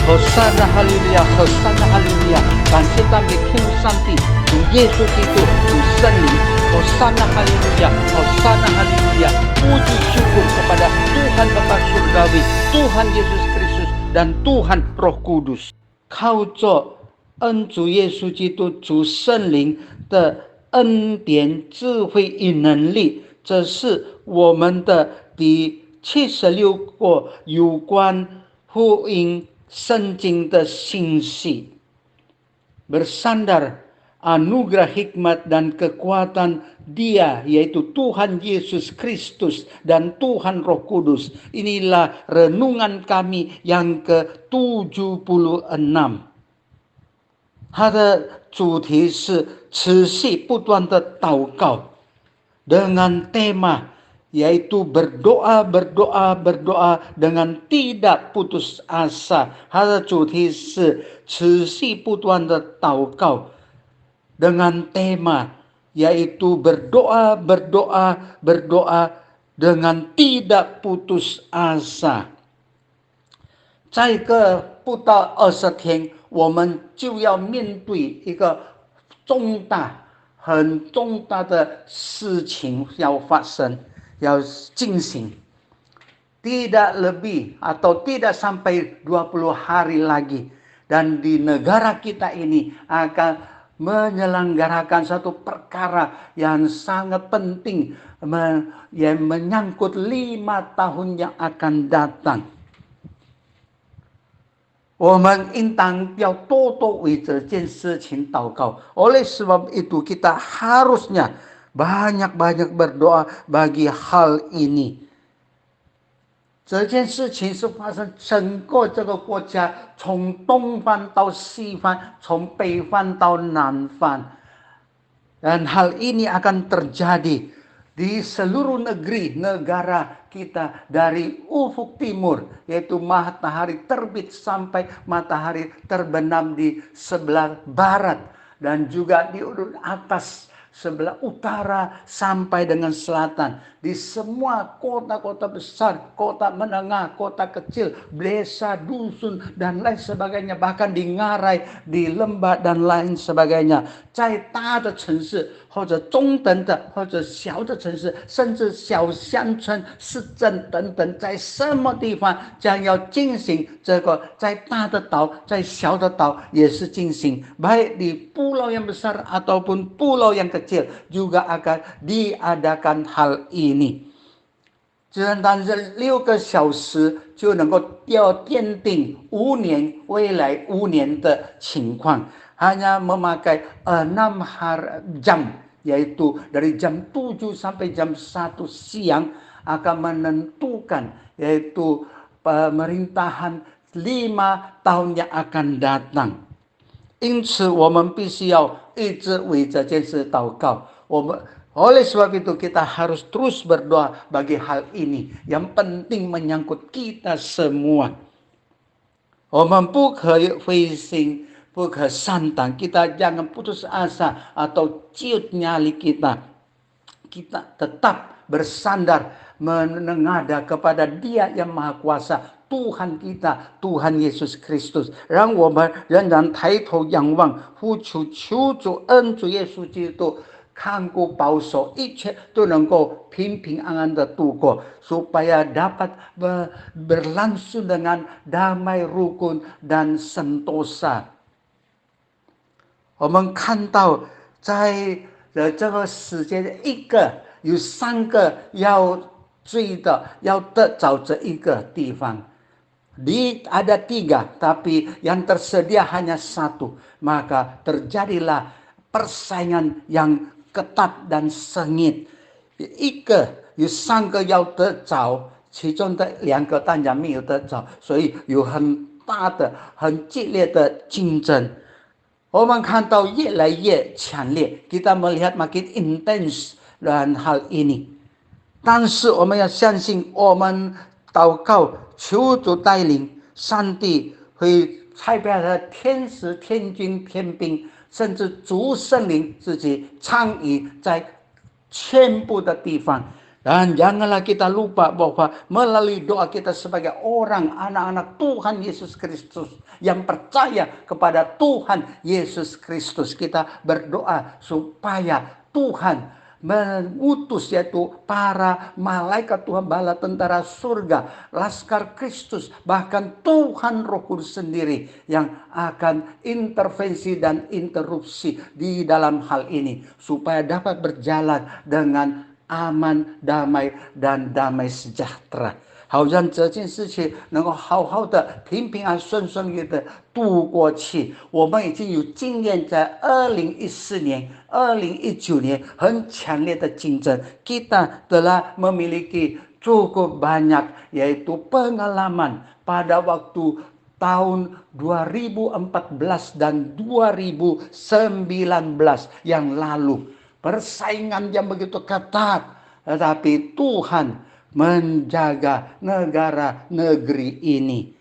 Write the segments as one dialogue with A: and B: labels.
A: 和善的哈利路亚，和善的哈利路亚！感谢赞美天父上帝，主耶稣基督，主圣灵，和善的哈利路亚，和善的哈利路亚！puji syukur kepada Tuhan Bapa Surgawi, Tuhan Yesus Kristus dan Tuhan Roh Kudus。靠着恩主耶稣基督、主圣灵的恩典、智慧与能力，这是我们的第76个有关福音圣经的信息。Bersandar anugerah hikmat dan kekuatan Dia, yaitu Tuhan Yesus Kristus dan Tuhan Roh Kudus. Inilah renungan kami yang ke-76。它的主题是持续不断的祷告 dengan tema yaitu berdoa dengan tidak putus asa。它的主题是持续不断的祷告 dengan tema yaitu berdoa dengan tidak putus asa。在个不到20天，我们就要面对一个很重大的事情要发生，要进行。Tidak lebih atau tidak sampai 20 hari lagi, dan di negara kita ini akan menyelenggarakan satu perkara yang sangat penting yang menyangkut 5 tahun yang akan datang。我们应当要多多为这件事情祷告。Oleh sebab itu kita harusnya banyak-banyak berdoa bagi hal ini。这件事情是发生整个这个国家，从东方到西方，从北方到南方。Dan hal ini akan terjadi di seluruh negara kita, dari ufuk timur, yaitu matahari terbit sampai matahari terbenam di sebelah barat, dan juga di atas sebelah utara sampai dengan selatan. Di semua kota-kota besar, kota menengah, kota kecil, desa, dusun, dan lain sebagainya, bahkan di ngarai, di lembah, dan lain sebagainya。在大的城市或者中等的或者小的城市，甚至小乡村、市镇等等，在什么地方将要进行这个，在大的岛，在小的岛也是进行。baik di pulau yang besar ataupun pulau yang kecil juga akan diadakan hal ini。单单这6个小时就能够奠定未来5年的情况。hanya memakai 6 jam, yaitu dari jam 7 sampai jam 1 siang akan menentukan yaitu pemerintahan 5 tahun yang akan datang。因此我们必须要一直为这件事祷告。Oleh sebab itu kita harus terus berdoa bagi hal ini yang penting menyangkut kita semua。我们不可以灰心，不可上当， kita jangan putus asa atau ciut nyali kita tetap bersandar menengadah kepada Dia yang Maha Kuasa， Tuhan kita， Tuhan Yesus Kristus。 让我们仍然抬头仰望，呼求主恩主耶稣基督看顾保守，一切都能够平平安安的度过， supaya dapat berlangsung dengan damai, rukun dan sentosa。 我们看到在这个时间有3个要得着这一个地方。ada 3 tapi yang tersedia hanya 1， maka terjadilah persaingan yang ketat dan sengit。有3个要得着，其中的2个当然没有得着，所以有很大的很激烈的竞争。我们看到越来越强烈， kita melihat makin intens dan hal ini。 但是我们要相信，我们祷告求主带领，上帝会差派的天使、天军、天兵，甚至主圣灵自己参与在全部的地方。Dan janganlah kita lupa bahwa melalui doa kita sebagai orang anak-anak Tuhan Yesus Kristus yang percaya kepada Tuhan Yesus Kristus, kita berdoa supaya Tuhan mengutus yaitu para malaikat Tuhan bala tentara surga, Laskar Kristus, bahkan Tuhan Roh Kudus sendiri yang akan intervensi dan interupsi di dalam hal ini supaya dapat berjalan dengan aman, damai, dan damai sejahtera。好让这件事情能够好好的、平平安顺顺利的度过去。我们已经有经验，在2014年、2019年很强烈的竞争 ，kita telah memiliki cukup banyak yaitu pengalaman pada waktu tahun 2014 dan 2019 yang lalu. Persaingan yang begitu ketat, tetapi Tuhan menjaga negara negeri ini.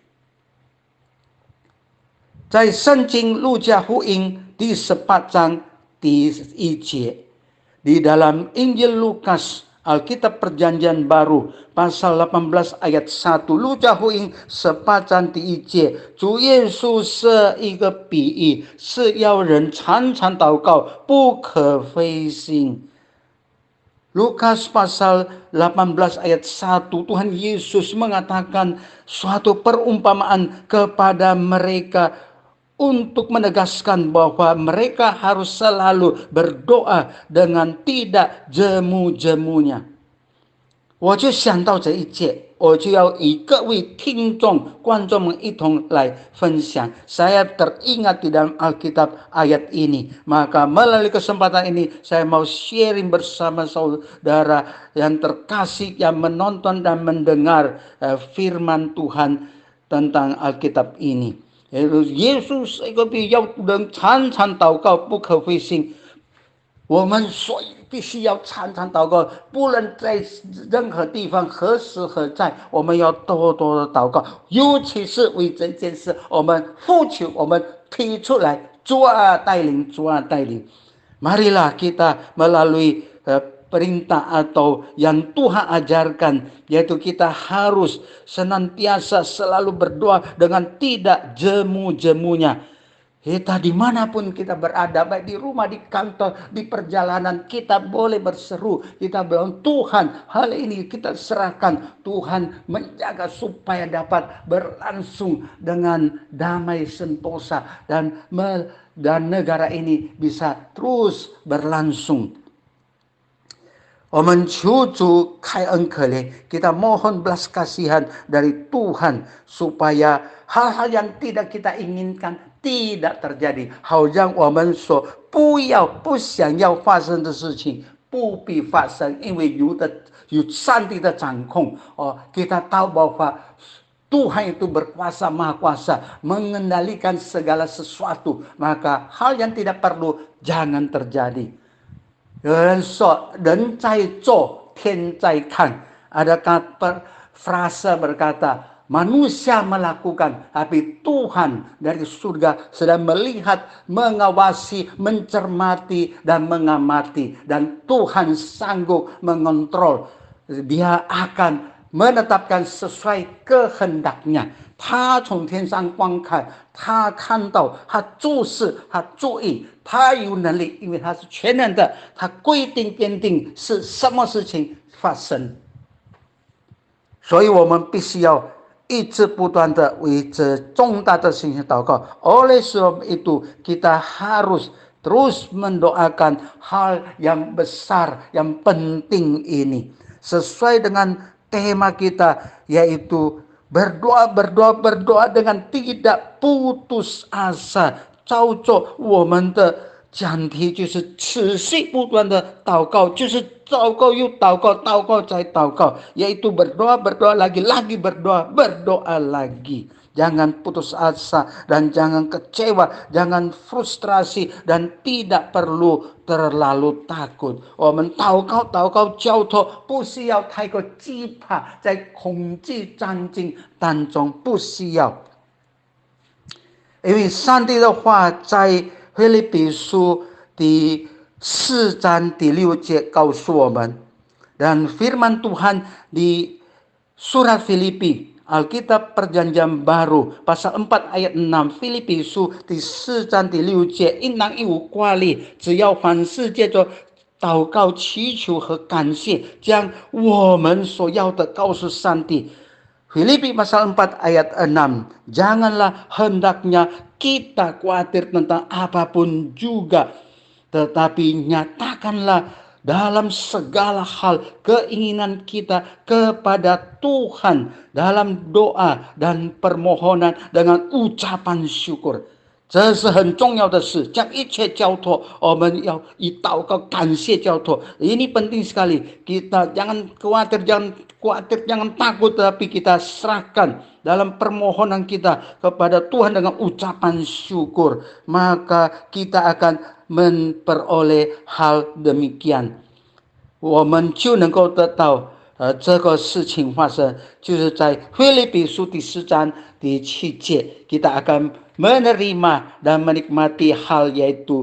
A: 在圣经路加福音第18章第1节， di dalam Injil Lukas Alkitab Perjanjian Baru pasal 18 ayat 1， 路加福音18章第1节， 主耶稣设一个比喻，是要人常常祷告，不可灰心。 Lukas pasal 18 ayat 1, Tuhan Yesus mengatakan suatu perumpamaan kepada mereka untuk menegaskan bahwa mereka harus selalu berdoa dengan tidak jemu-jemunya. 我就想到这一节，我就要与各位听众、观众们一同来分享。Saya teringat di dalam Alkitab ayat ini, maka melalui kesempatan ini saya mau sharing bersama saudara yang terkasih yang menonton dan mendengar firman Tuhan tentang Alkitab ini. Yesus 要人常常祷告，不可灰心。我们所以必须要常常祷告，不论在任何地方何时何在，我们要多多的祷告，尤其是为这件事，我们呼求，我们提出来，主啊带领，主啊带领。Marilah kita melalui perintah atau yang Tuhan ajarkan, yaitu kita harus senantiasa selalu berdoa dengan tidak jemu-jemunya. Kita dimanapun kita berada, baik di rumah, di kantor, di perjalanan, kita boleh berseru, kita bilang Tuhan, hal ini kita serahkan, Tuhan menjaga supaya dapat berlangsung dengan damai sentosa dan negara ini bisa terus berlangsung. 我们求主开恩可怜， kita mohon belas kasihan dari Tuhan supaya hal-hal yang tidak kita inginkan tidak terjadi， 好让我们所不想要发生的事情不必发生，因为有上帝的掌控。kita tahu bahwa Tuhan itu berkuasa, maha kuasa, mengendalikan segala sesuatu, maka hal yang tidak perlu jangan terjadi. 有人说人在做天在看, ada frasa berkata manusia melakukan tapi Tuhan dari surga sedang melihat, mengawasi, mencermati dan mengamati, dan Tuhan sanggup mengontrol. Dia akan menetapkan sesuai kehendaknya. 他从天上观看，他看到，他注视，他注意，他有能力，因为他是全能的，他规定奠定是什么事情发生。所以我们必须要一直不断的为这重大的事情祷告。Oleh sebab itu kita harus terus mendoakan hal yang besar, yang penting ini. Sesuai dengan tema kita, yaitu berdoa dengan tidak putus asa， 照着我们的讲题就是持续不断的祷告，就是祷告又祷告，祷告再祷告， yaitu berdoa lagi berdoa lagi. Jangan putus asa dan jangan kecewa, jangan frustrasi dan tidak perlu terlalu takut. 我们祷告交托，不需要太过惧怕，在恐惧战惊当中不需要。因为上帝的话在腓立比书第4章第6节告诉我们， Dan firman Tuhan di surat Filipi, Alkitab Perjanjian Baru, pasal 4 ayat 6，腓立比书第4章第6节，应当一无挂虑，只要凡事借着祷告、祈求和感谢，将我们所要的告诉上帝。Filipi pasal 4 ayat 6. Janganlah hendaknya kita khawatir tentang apapun juga, tetapi nyatakanlah dalam segala hal keinginan kita kepada Tuhan dalam doa dan permohonan dengan ucapan syukur. 这是很重要的事，将一切交托，我们要以祷告感谢交托。Ini penting sekali. Kita jangan khawatir, jangan takut, tapi kita serahkan dalam permohonan kita kepada Tuhan dengan ucapan syukur. Maka kita akan memperoleh hal demikian. 我们就能够得到这个事情发生，就是在腓立比书第4章第7节，kita akan menerima dan menikmati hal yaitu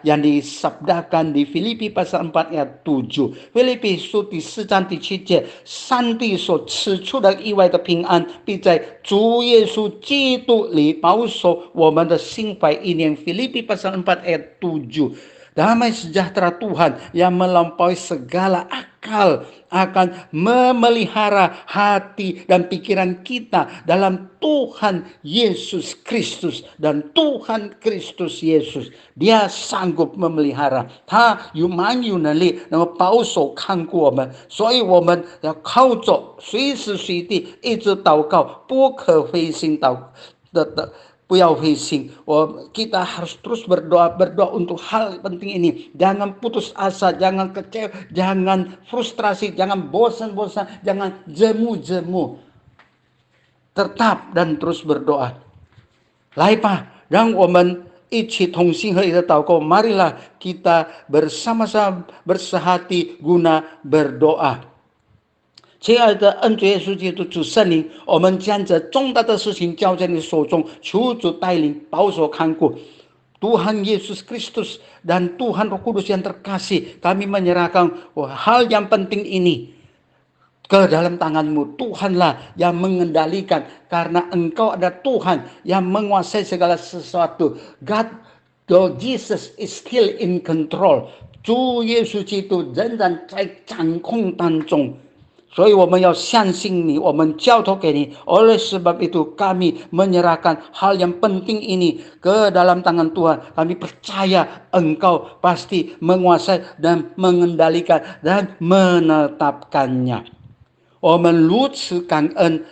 A: yang disabdakan di Filipi pasal 4 ayat 7。Filipi 书第4章第7节，上帝所赐出的意外的平安，必在主耶稣基督里保守我们的心怀意念。Filipi pasal 4 ayat 7。Damai sejahtera Tuhan yang melampaui segala akal akan memelihara hati dan pikiran kita dalam Tuhan Yesus Kristus. Dan Tuhan Kristus Yesus, Dia sanggup memelihara. 他有蛮有能力能够保守看顾我们，所以我们要靠着随时随地一直祷告，不可灰心不要灰心，kita harus terus berdoa untuk hal penting ini. Jangan putus asa, jangan kecewa, jangan frustrasi, jangan bosan-bosan, jangan jemu-jemu. Tetap dan terus berdoa. 来吧，让我们一起同心合意的祷告。Marilah kita bersama-sama bersehati guna berdoa。亲爱的恩主耶稣基督主圣灵，我们将这重大的事情交在你手中，求主带领保守看顾。Tuhan Yesus Kristus dan Tuhan Roh Kudus yang terkasih, kami menyerahkan hal yang penting ini ke dalam tangan-Mu. Tuhanlah yang mengendalikan, karena Engkau ada Tuhan yang menguasai segala sesuatu. God Jesus is still in control. 主耶稣基督仍然在掌控当中。所以我们要相信你，我们交托给你。Oleh sebab itu kami menyerahkan hal yang penting ini ke dalam tangan Tuhan. Kami percaya Engkau pasti menguasai dan mengendalikan dan menetapkannya. 我们如此感恩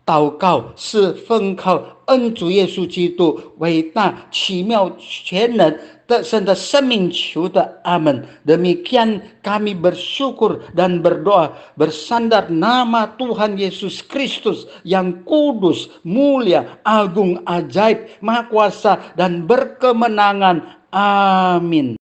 A: 祷告，是奉靠恩主耶稣基督伟大、奇妙、全能得胜的生命求的阿门。Demikian kami bersyukur dan berdoa bersandar nama Tuhan Yesus Kristus yang kudus, mulia, agung, ajaib, maha kuasa dan berkemenangan. Amin.